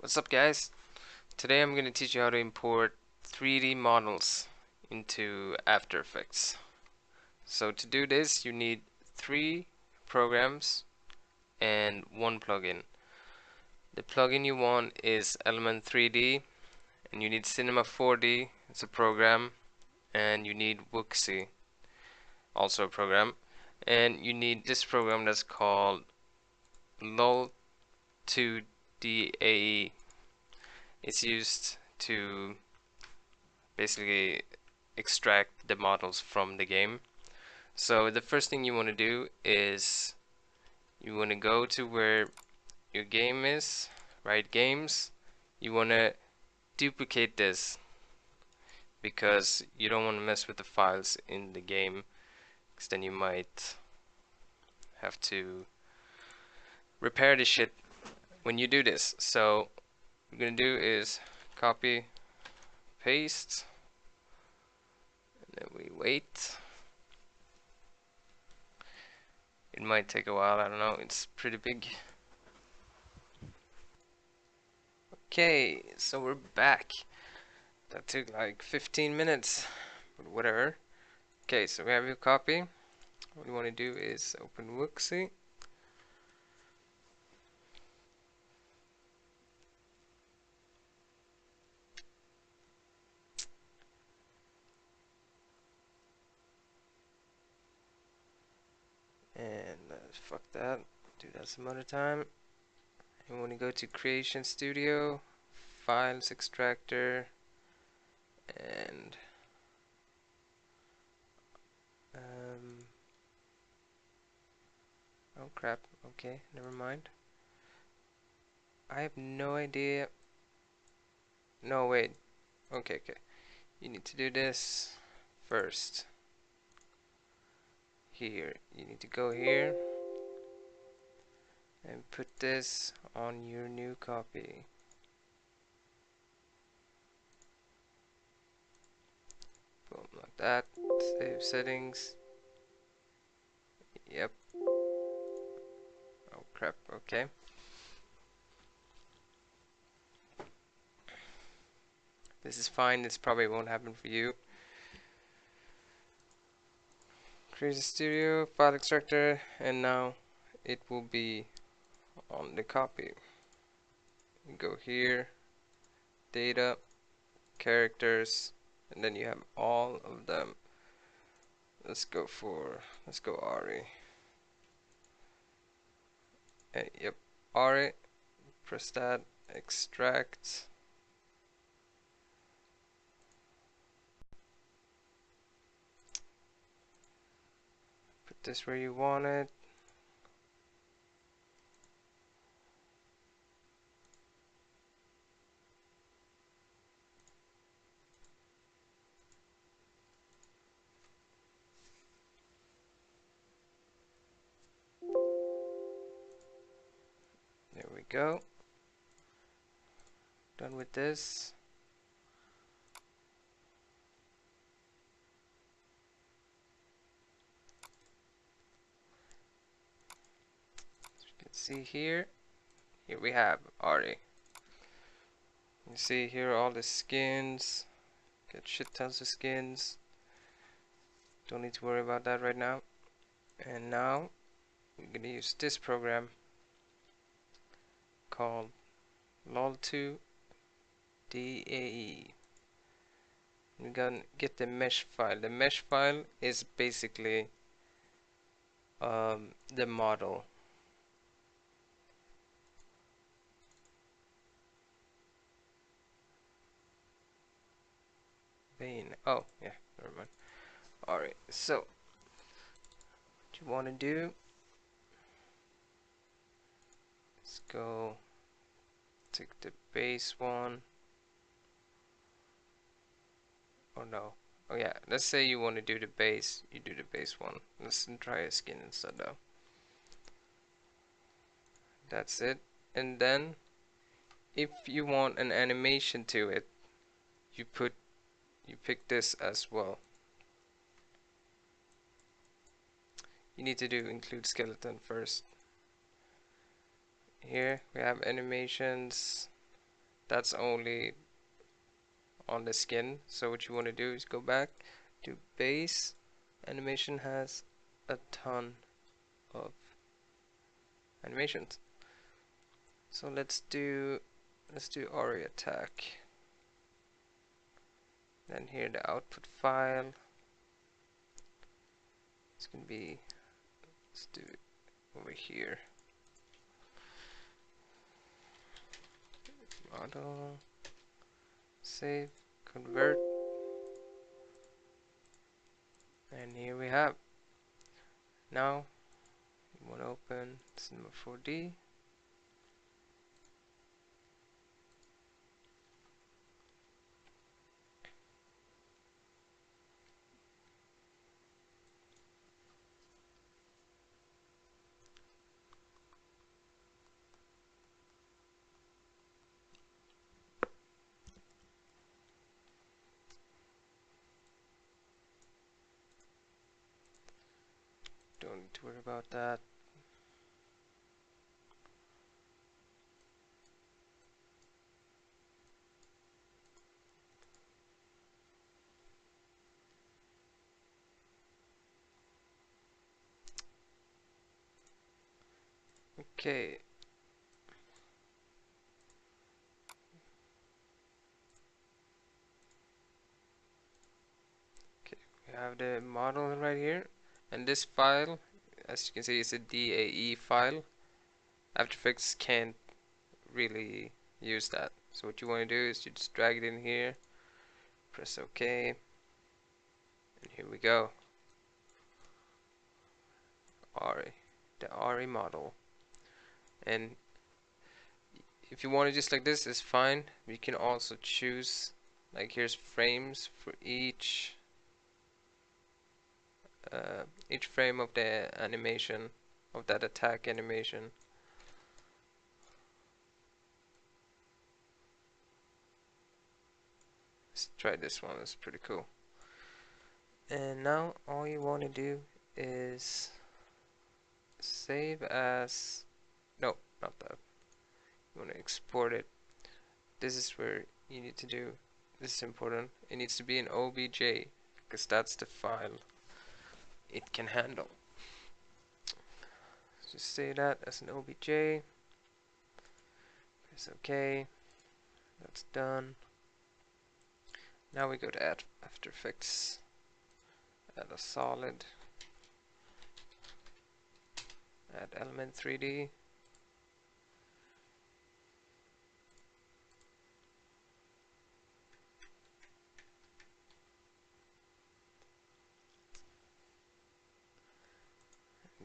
What's up, guys? Today I'm going to teach you how to import 3D models into After Effects. So to do this you need 3 programs and 1 plugin. The plugin you want is Element 3D, and you need Cinema 4D, it's a program, and you need Wooxy, also a program, and you need this program that's called LOL2DAE. It's used to basically extract the models from the game. So the first thing you want to do is you want to go to where your game is, right? Games. You want to duplicate this because you don't want to mess with the files in the game, because then you might have to repair the shit when you do this. So what we're gonna do is copy, paste, and then we wait. It might take a while, I don't know, it's pretty big. Okay, so we're back. That took like 15 minutes, but whatever. Okay, so we have your copy. What you want to do is open Wooxy. And fuck that, do that some other time. And when you go to Creation Studio, Files Extractor, and oh crap, okay, never mind. I have no idea. No, wait. Okay. You need to do this first. Here, you need to go here and put this on your new copy. Boom, like that. Save settings. Yep. Oh crap, okay. This is fine, this probably won't happen for you. Create a studio, file extractor, and now it will be on the copy. You go here, data, characters, and then you have all of them. Let's go Ari. Yep, Ari. Press that, extract. Put this where you want it. There we go. Done with this. As you can see here we have Ari. You see here all the skins. Got shit tons of skins. Don't need to worry about that right now. And now we're gonna use this program called LOL2DAE. We're gonna get the mesh file. The mesh file is basically the model. Oh yeah, never mind. Alright, so what you want to do is go take the base one. Oh no. Oh yeah, let's say you want to do the base, you do the base one. Let's try a skin instead though. That's it. And then if you want an animation to it, you pick this as well. You need to do include skeleton first. Here we have animations, that's only on the skin. So what you want to do is go back to base. Animation has a ton of animations. So let's do Ori attack. Then here the output file. It's gonna be, let's do it over here. Model, save, convert, and here we have. Now you want to open Cinema 4D. Don't need to worry about that. Okay. We have the model right here, and this file, as you can see, is a DAE file. After Effects can't really use that. So what you want to do is you just drag it in here, press OK, and here we go. Ari, the Ari model. And if you want it just like this, it's fine. You can also choose, like here's frames for each frame of the animation, of that attack animation. Let's try this one, it's pretty cool. And now all you want to do is save as, no, not that. You want to export it. This is where you need to do, this is important. It needs to be an OBJ, because that's the file it can handle. Just say that as an OBJ. Press OK. That's done. Now we go to add After Effects. Add a solid. Add element 3D.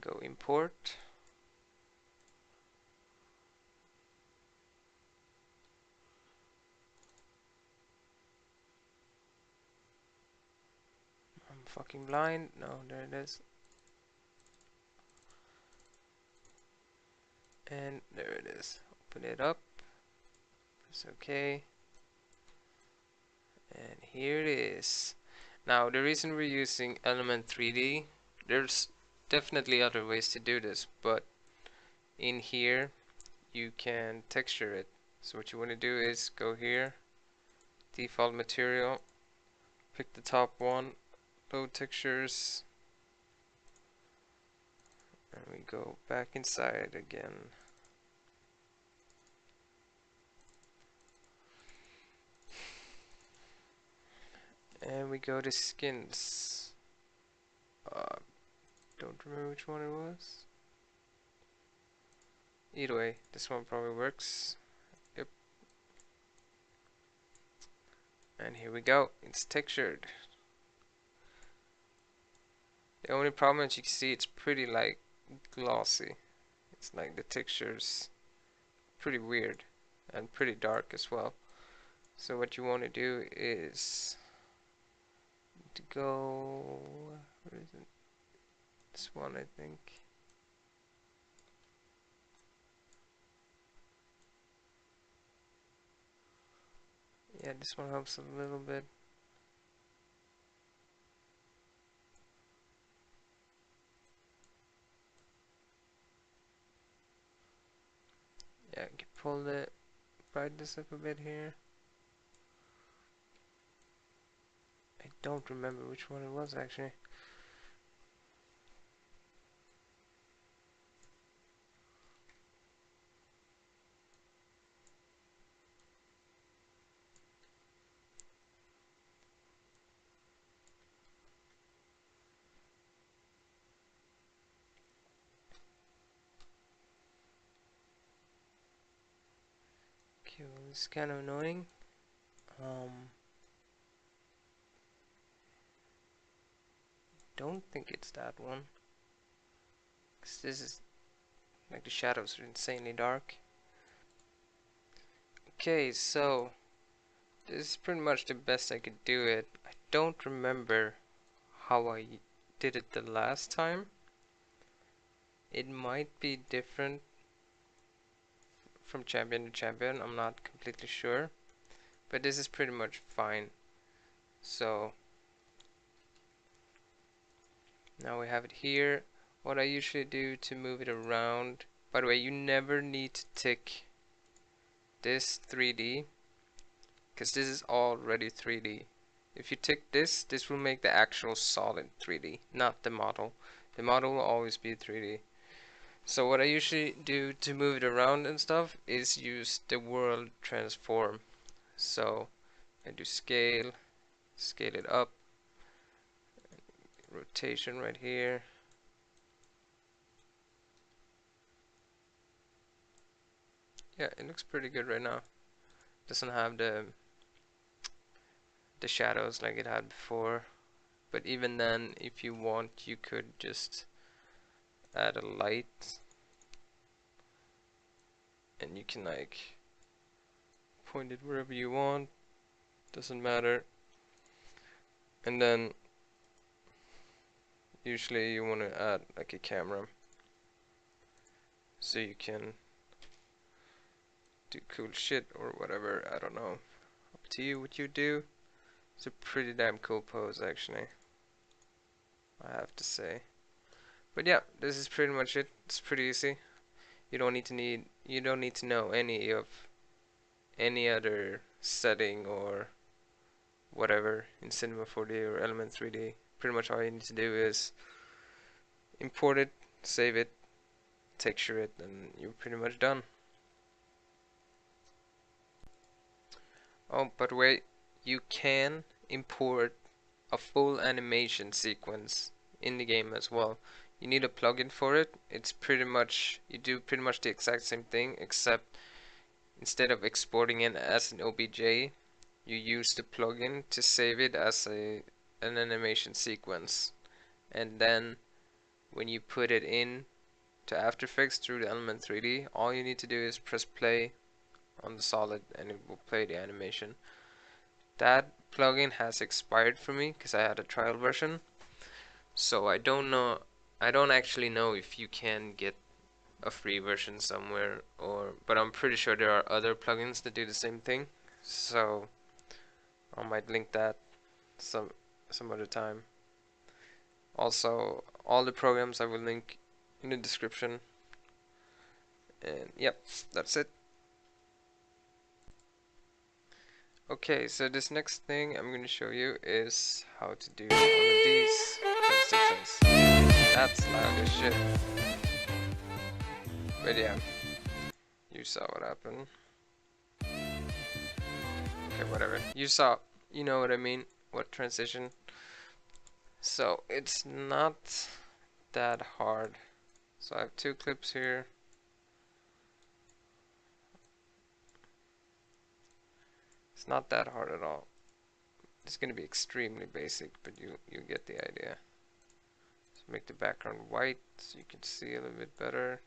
Go import. I'm fucking blind. No, there it is. And there it is. Open it up. Press OK. And here it is. Now the reason we're using element 3D, there's definitely other ways to do this, but in here you can texture it. So what you want to do is go here, default material, pick the top one, load textures, and we go back inside again. And we go to skins. Don't remember which one it was. Either way, this one probably works. Yep. And here we go. It's textured. The only problem is you can see it's pretty like glossy. It's like the texture's pretty weird and pretty dark as well. So what you want to do is to go, where is it? This one, I think. Yeah, this one helps a little bit. Yeah, you can pull brighten this up a bit here. I don't remember which one it was actually. Okay, well, this is kind of annoying. Don't think it's that one. 'Cause this is like the shadows are insanely dark. Okay, so this is pretty much the best I could do it. I don't remember how I did it the last time. It might be different from champion to champion, I'm not completely sure. But this is pretty much fine. So now we have it here. What I usually do to move it around, by the way, you never need to tick this 3D because this is already 3D. If you tick this, this will make the actual solid 3D, not the model. The model will always be 3D. So what I usually do to move it around and stuff is use the world transform. So I do scale, scale it up, rotation right here. Yeah, it looks pretty good right now. Doesn't have the shadows like it had before. But even then, if you want, you could just add a light and you can like point it wherever you want, doesn't matter. And then usually you want to add like a camera so you can do cool shit or whatever. I don't know, up to you what you do. It's a pretty damn cool pose actually, I have to say. But yeah, this is pretty much it. It's pretty easy. You don't need to know any other setting or whatever in Cinema 4D or Element 3D. Pretty much all you need to do is import it, save it, texture it, and you're pretty much done. Oh, by the way, you can import a full animation sequence in the game as well. You need a plugin for it. It's pretty much, you do pretty much the exact same thing, except instead of exporting it as an OBJ, you use the plugin to save it as an animation sequence. And then when you put it in to After Effects through the Element 3D, all you need to do is press play on the solid and it will play the animation. That plugin has expired for me because I had a trial version. So I don't actually know if you can get a free version somewhere, but I'm pretty sure there are other plugins that do the same thing. So I might link that some other time. Also, all the programs I will link in the description. And yep, that's it. Okay, so this next thing I'm going to show you is how to do one of these transitions. That's loud as shit. But yeah, you saw what happened. Okay, whatever. You know what I mean, what transition. So it's not that hard. So I have two clips here. It's not that hard at all. It's going to be extremely basic, but you get the idea. So make the background white so you can see a little bit better.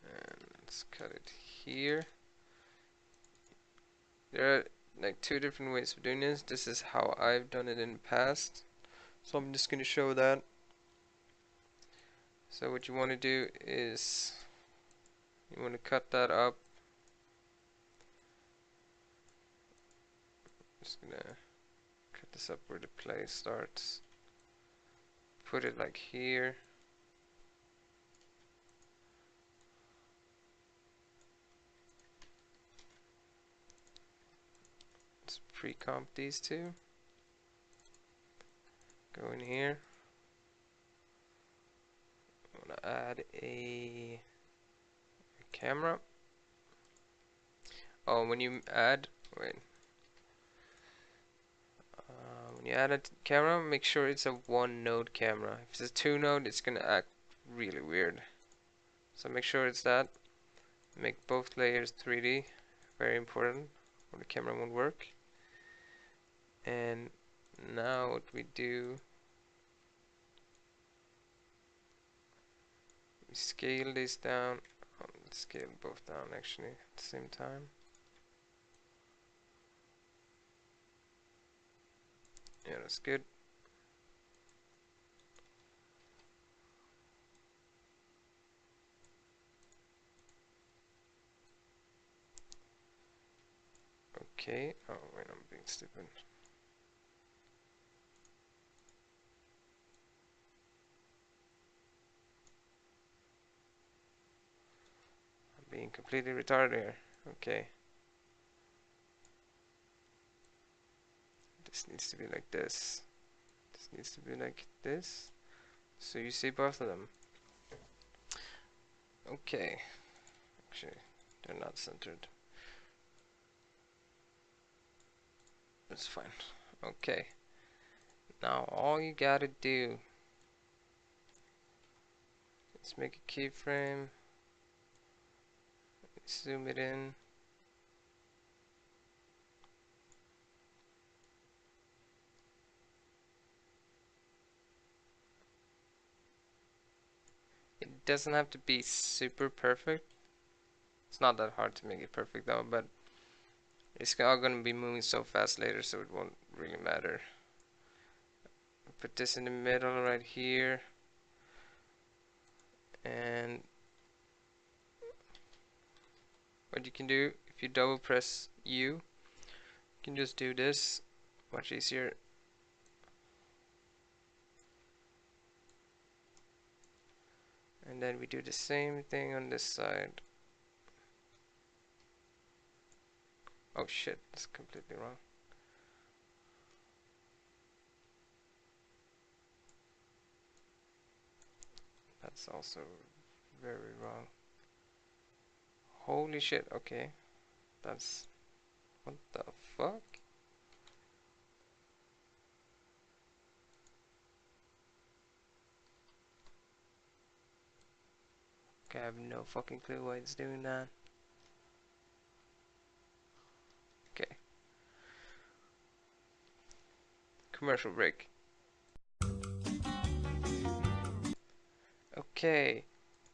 And let's cut it here. There are like two different ways of doing this. This is how I've done it in the past. So I'm just going to show that. So what you want to do is you want to cut that up. Just gonna cut this up where the play starts. Put it like here. Let's pre-comp these two. Go in here. I'm gonna add a camera. Oh, when you add, wait. When you add a camera, make sure it's a 1-node camera. If it's a 2-node, it's gonna act really weird. So make sure it's that. Make both layers 3D. Very important, or the camera won't work. And now what we do, we scale this down. Oh, let's scale both down actually at the same time. Yeah, that's good. Okay. Oh wait, I'm being stupid. I'm being completely retarded here. Okay. This needs to be like this. This needs to be like this. So you see both of them. Okay. Actually, they're not centered. That's fine. Okay. Now all you gotta do is make a keyframe. Zoom it in. It doesn't have to be super perfect. It's not that hard to make it perfect though, but it's all gonna be moving so fast later, so it won't really matter. Put this in the middle right here, and what you can do, if you double press U, you can just do this, much easier. And then we do the same thing on this side. Oh shit, that's completely wrong. That's also very wrong. Holy shit, okay. That's... what the fuck? Okay, I have no fucking clue why it's doing that. Okay. Commercial break. Okay.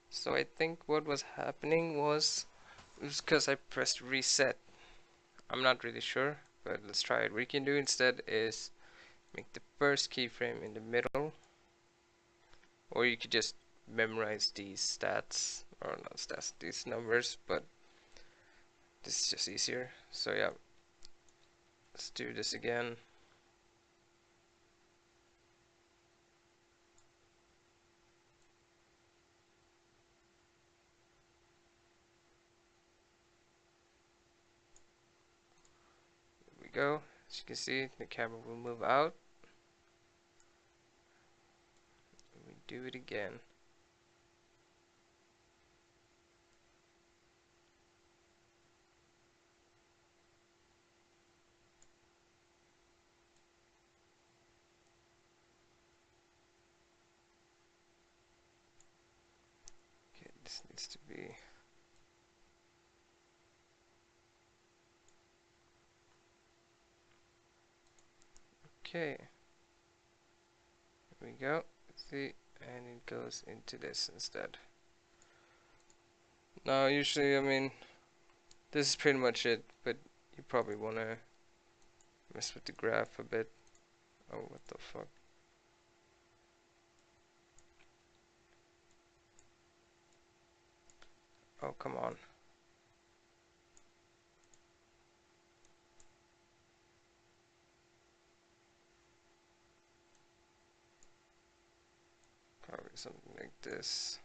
So I think what was happening was it was because I pressed reset. I'm not really sure, but let's try it. What you can do instead is make the first keyframe in the middle, or you could just memorize these stats, or not stats, these numbers, but this is just easier. So yeah, let's do this again. Here we go. As you can see, the camera will move out. We do it again. Okay, this needs to be... okay. Here we go. See, and it goes into this instead. Now, usually, I mean, this is pretty much it, but you probably want to mess with the graph a bit. Oh, what the fuck? Oh, come on. Probably something like this.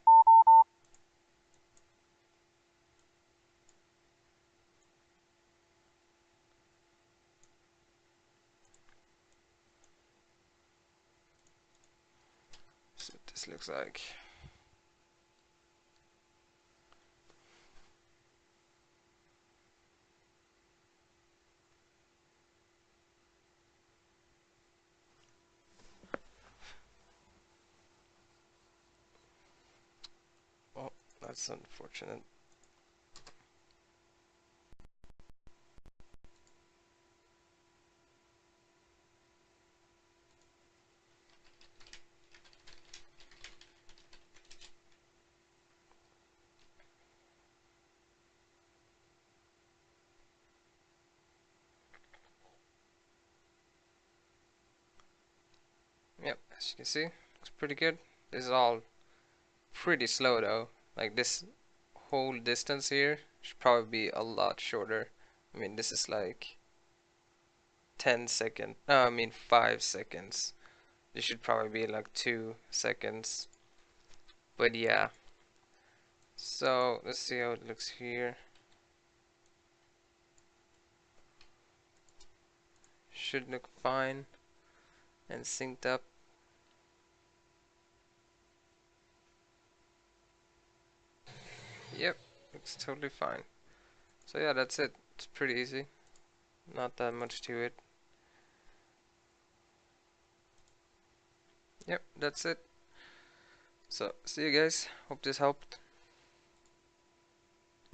this looks like. Oh, that's unfortunate. Yep, as you can see, looks pretty good. This is all pretty slow though. Like this whole distance here should probably be a lot shorter. I mean, this is like 10 seconds. No, I mean 5 seconds. This should probably be like 2 seconds. But yeah. So let's see how it looks here. Should look fine and synced up. Yep, looks totally fine. So yeah, that's it. It's pretty easy. Not that much to it. Yep, that's it. So see you guys. Hope this helped.